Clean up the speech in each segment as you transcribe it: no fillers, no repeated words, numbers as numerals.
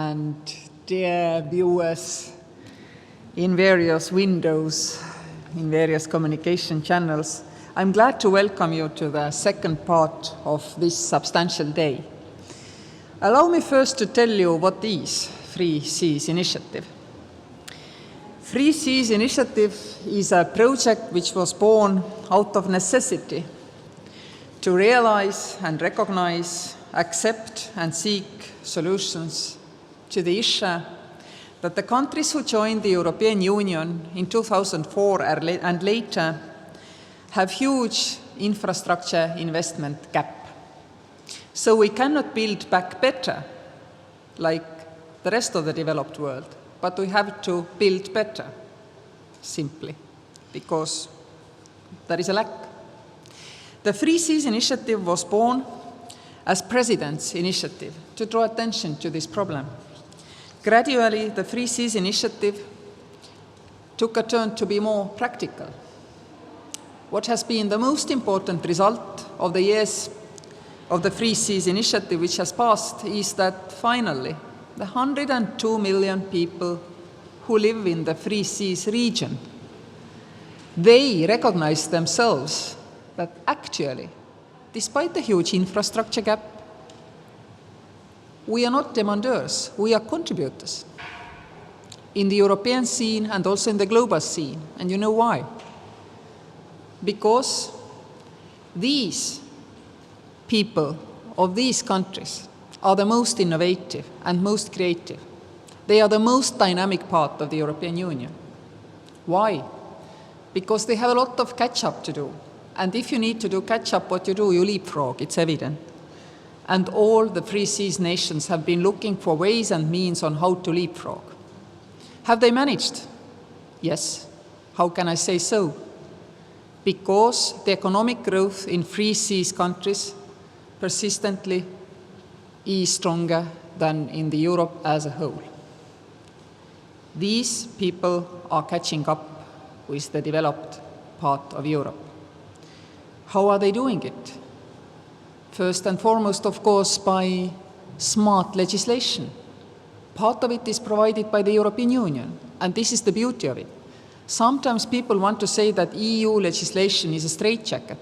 and dear viewers in various windows, in various communication channels, I'm glad to welcome you to the second part of this substantial day. Allow me first to tell you what is Three Seas Initiative. Three Seas Initiative is a project which was born out of necessity to realize and recognize, accept and seek solutions to the issue that the countries who joined the European Union in 2004 and later have huge infrastructure investment gap. So we cannot build back better like the rest of the developed world, but we have to build better, simply, because there is a lack. The Three Seas Initiative was born as President's initiative to draw attention to this problem. Gradually, the Three Seas Initiative took a turn to be more practical. What has been the most important result of the years of the Three Seas Initiative which has passed is that finally the 102 million people who live in the Three Seas region, they recognize themselves that actually, despite the huge infrastructure gap, we are not demandeurs, we are contributors in the European scene and also in the global scene. And you know why? Because these people of these countries are the most innovative and most creative. They are the most dynamic part of the European Union. Why? Because they have a lot of catch-up to do. And if you need to do catch-up, what you do, you leapfrog, it's evident. And all the Three Seas nations have been looking for ways and means on how to leapfrog. Have they managed? Yes. How can I say so? Because the economic growth in Three Seas countries persistently is stronger than in the Europe as a whole. These people are catching up with the developed part of Europe. How are they doing it? First and foremost, of course, by smart legislation. Part of it is provided by the European Union, and this is the beauty of it. Sometimes people want to say that EU legislation is a straitjacket,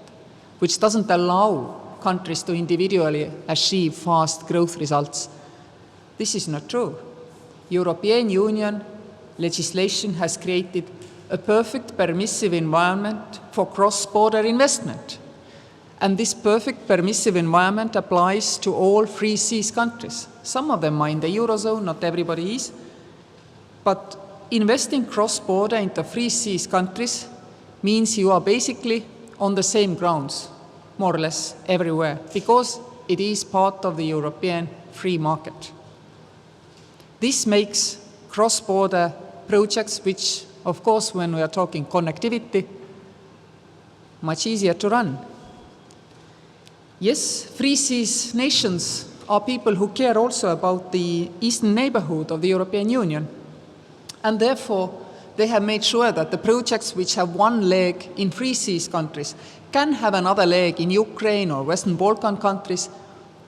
which doesn't allow countries to individually achieve fast growth results. This is not true. European Union legislation has created a perfect permissive environment for cross-border investment. And this perfect permissive environment applies to all Three Seas countries. Some of them are in the Eurozone, not everybody is. But investing cross-border into Three Seas countries means you are basically on the same grounds, more or less everywhere, because it is part of the European free market. This makes cross-border projects, which, of course, when we are talking connectivity, much easier to run. Yes, Three Seas nations are people who care also about the eastern neighborhood of the European Union. And therefore, they have made sure that the projects which have one leg in Three Seas countries can have another leg in Ukraine or Western Balkan countries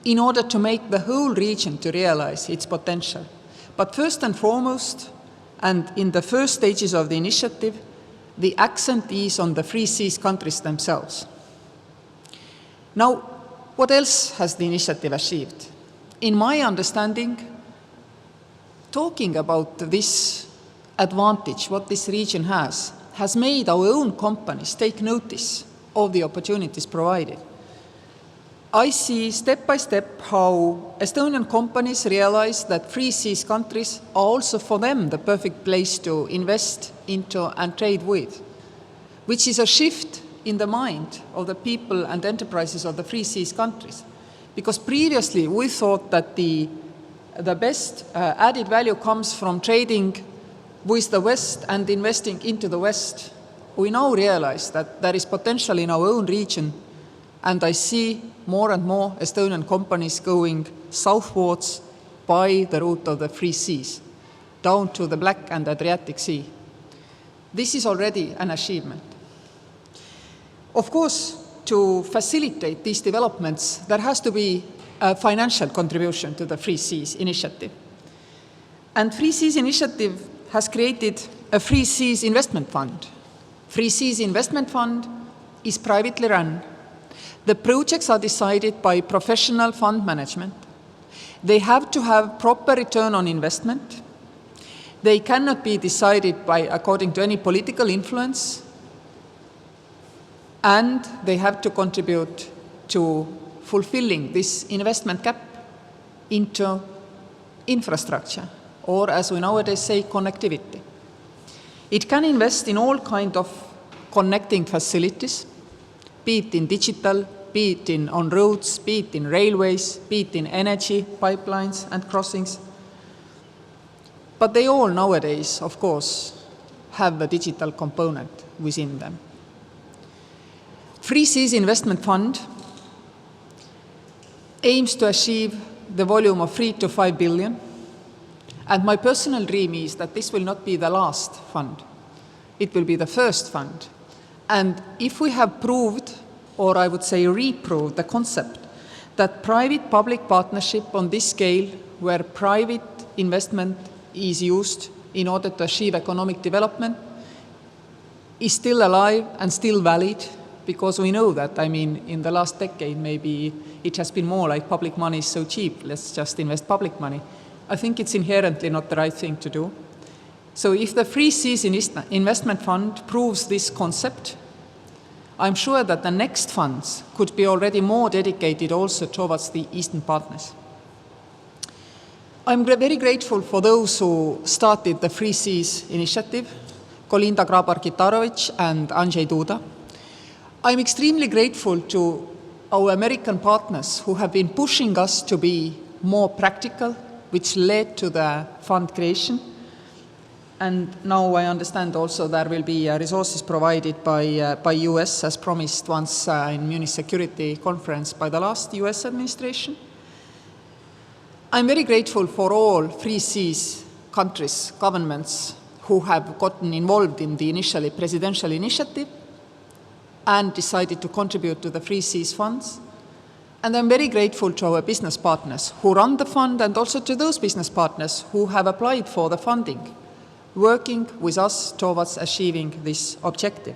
in order to make the whole region to realize its potential. But first and foremost, and in the first stages of the initiative, the accent is on the Three Seas countries themselves. Now, what else has the initiative achieved? In my understanding, talking about this advantage, what this region has made our own companies take notice of the opportunities provided. I see step by step how Estonian companies realize that Three Seas countries are also for them the perfect place to invest into and trade with, which is a shift in the mind of the people and enterprises of the Three Seas countries. Because previously we thought that the best added value comes from trading with the West and investing into the West. We now realize that there is potential in our own region, and I see more and more Estonian companies going southwards by the route of the Three Seas, down to the Black and Adriatic Sea. This is already an achievement. Of course, to facilitate these developments, there has to be a financial contribution to the Three Seas initiative. And Free Seas Initiative has created a Free Seas Investment Fund. Free Seas Investment Fund is privately run. The projects are decided by professional fund management. They have to have proper return on investment. They cannot be decided by according to any political influence. And they have to contribute to fulfilling this investment gap into infrastructure, or as we nowadays say, connectivity. It can invest in all kinds of connecting facilities, be it in digital, be it on roads, be it in railways, be it in energy, pipelines and crossings. But they all nowadays, of course, have a digital component within them. Free Seas Investment Fund aims to achieve the volume of 3 to 5 billion. And my personal dream is that this will not be the last fund. It will be the first fund. And if we have proved, or I would say reproved, the concept that private-public partnership on this scale, where private investment is used in order to achieve economic development, is still alive and still valid, because we know that, in the last decade, maybe it has been more like public money is so cheap, let's just invest public money. I think it's inherently not the right thing to do. So if the Free Seas Investment Fund proves this concept, I'm sure that the next funds could be already more dedicated also towards the Eastern partners. I'm very grateful for those who started the Free Seas initiative, Kolinda Grabar-Kitarovic and Andrzej Duda. I'm extremely grateful to our American partners who have been pushing us to be more practical, which led to the fund creation. And now I understand also there will be resources provided by US as promised once in Munich Security Conference by the last US administration. I'm very grateful for all Free Seas countries, governments who have gotten involved in the initially presidential initiative and decided to contribute to the Free Seas funds. And I'm very grateful to our business partners who run the fund and also to those business partners who have applied for the funding, working with us towards achieving this objective,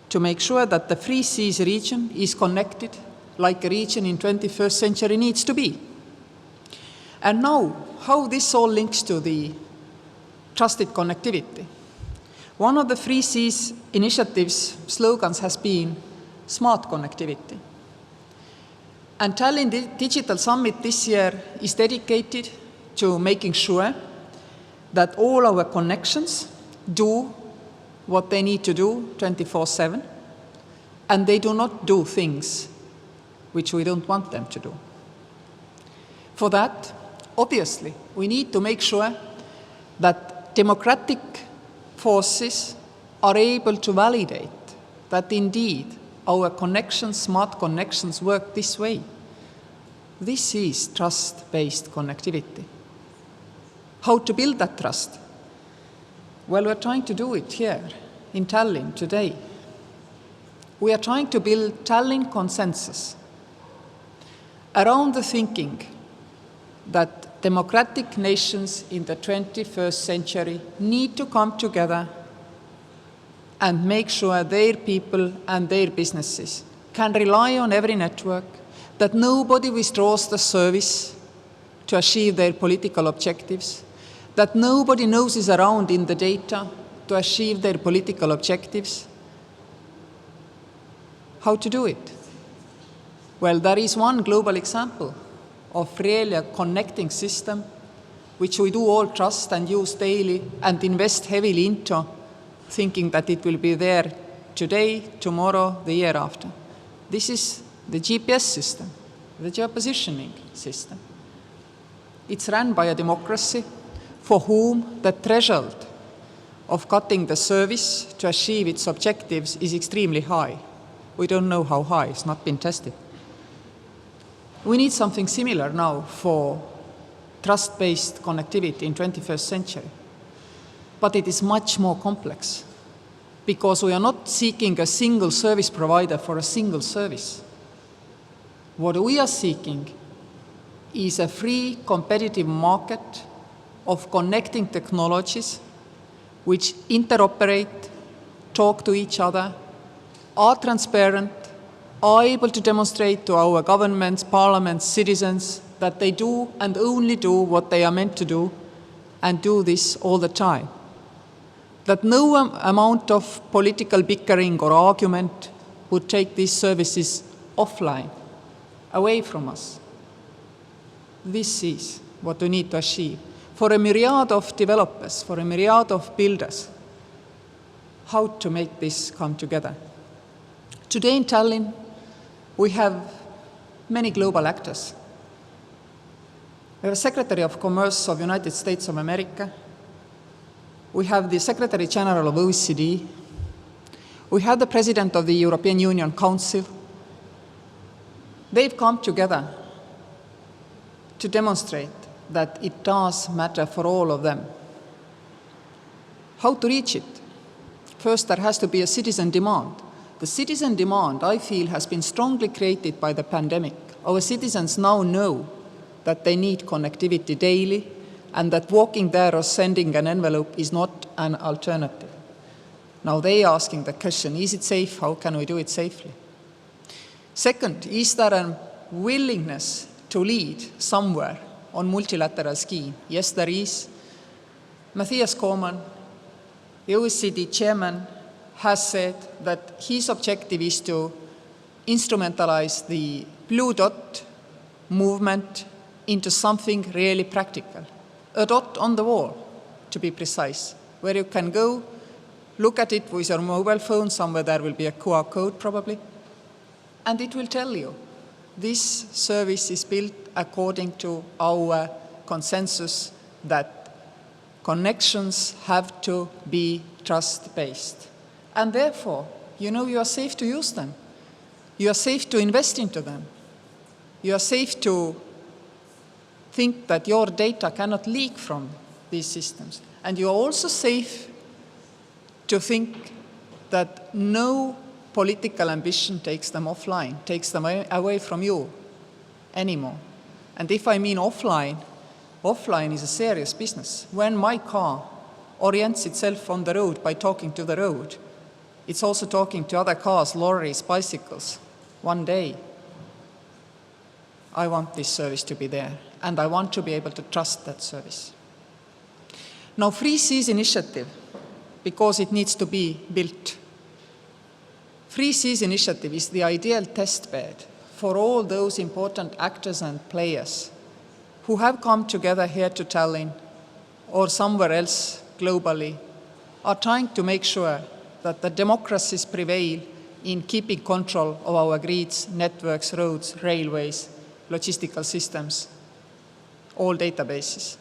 to make sure that the Free Seas region is connected like a region in 21st century needs to be. And now, how this all links to the trusted connectivity. One of the Free Seas initiative's slogans has been smart connectivity. And Tallinn Digital Summit this year is dedicated to making sure that all our connections do what they need to do 24/7, and they do not do things which we don't want them to do. For that, obviously, we need to make sure that democratic forces are able to validate that indeed our connections, smart connections, work this way. This is trust-based connectivity. How to build that trust? Well, we're trying to do it here in Tallinn today. We are trying to build Tallinn consensus around the thinking that democratic nations in the 21st century need to come together and make sure their people and their businesses can rely on every network, that nobody withdraws the service to achieve their political objectives, that nobody noses around in the data to achieve their political objectives. How to do it? Well, there is one global example of really a connecting system which we do all trust and use daily and invest heavily into, thinking that it will be there today, tomorrow, the year after. This is the GPS system, the geopositioning system. It's run by a democracy for whom the threshold of cutting the service to achieve its objectives is extremely high. We don't know how high, it's not been tested. We need something similar now for trust-based connectivity in 21st century. But it is much more complex because we are not seeking a single service provider for a single service. What we are seeking is a free, competitive market of connecting technologies which interoperate, talk to each other, are transparent, are able to demonstrate to our governments, parliaments, citizens that they do and only do what they are meant to do, and do this all the time. That no amount of political bickering or argument would take these services offline, away from us. This is what we need to achieve. For a myriad of developers, for a myriad of builders, how to make this come together. Today in Tallinn, we have many global actors. We have a Secretary of Commerce of the United States of America. We have the Secretary General of OECD. We have the President of the European Union Council. They've come together to demonstrate that it does matter for all of them. How to reach it? First, there has to be a citizen demand. The citizen demand, I feel, has been strongly created by the pandemic. Our citizens now know that they need connectivity daily, and that walking there or sending an envelope is not an alternative. Now they are asking the question, is it safe? How can we do it safely? Second, is there a willingness to lead somewhere on multilateral scheme? Yes, there is. Matthias Cormann, the OECD chairman, has said that his objective is to instrumentalize the blue dot movement into something really practical. A dot on the wall, to be precise, where you can go, look at it with your mobile phone, somewhere there will be a QR code probably, and it will tell you, this service is built according to our consensus that connections have to be trust-based. And therefore, you know, you are safe to use them. You are safe to invest into them. You are safe to think that your data cannot leak from these systems. And you are also safe to think that no political ambition takes them offline, takes them away from you anymore. And if I mean offline, offline is a serious business. When my car orients itself on the road by talking to the road, it's also talking to other cars, lorries, bicycles. One day, I want this service to be there, and I want to be able to trust that service. Now, Free Seas initiative, because it needs to be built. Free Seas initiative is the ideal test bed for all those important actors and players who have come together here to Tallinn or somewhere else globally, are trying to make sure that the democracies prevail in keeping control of our grids, networks, roads, railways, logistical systems, all databases.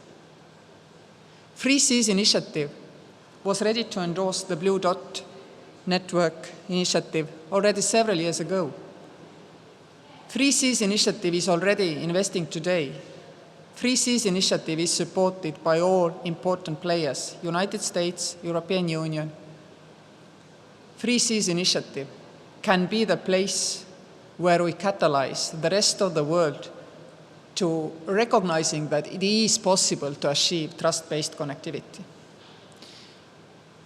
Free Seas initiative was ready to endorse the Blue Dot Network initiative already several years ago. Free Seas initiative is already investing today. Free Seas initiative is supported by all important players, United States, European Union. Free Seas initiative can be the place where we catalyze the rest of the world to recognizing that it is possible to achieve trust-based connectivity.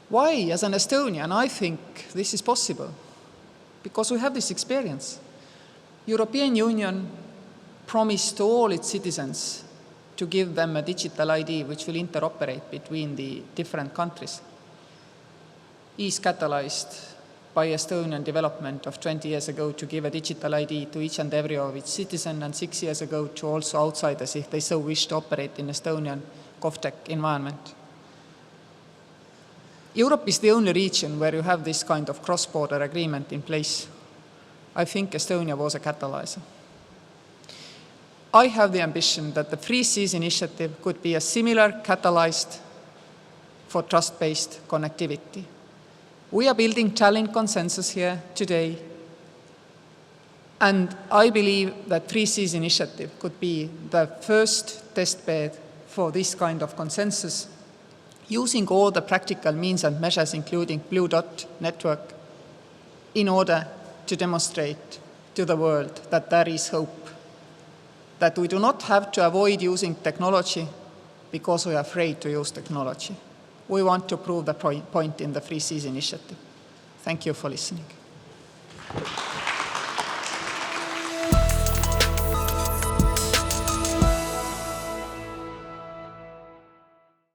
Why, as an Estonian, I think this is possible? Because we have this experience. European Union promised to all its citizens to give them a digital ID which will interoperate between the different countries. Is catalyzed by Estonian development of 20 years ago to give a digital ID to each and every of its citizens, and 6 years ago to also outsiders if they so wish to operate in Estonian GovTech environment. Europe is the only region where you have this kind of cross-border agreement in place. I think Estonia was a catalyzer. I have the ambition that the Free Seas initiative could be a similar catalyst for trust-based connectivity. We are building Tallinn consensus here today, and I believe that Free Seas initiative could be the first test bed for this kind of consensus, using all the practical means and measures, including Blue Dot Network, in order to demonstrate to the world that there is hope, that we do not have to avoid using technology, because we are afraid to use technology. We want to prove the point in the Free Seas Initiative. Thank you for listening.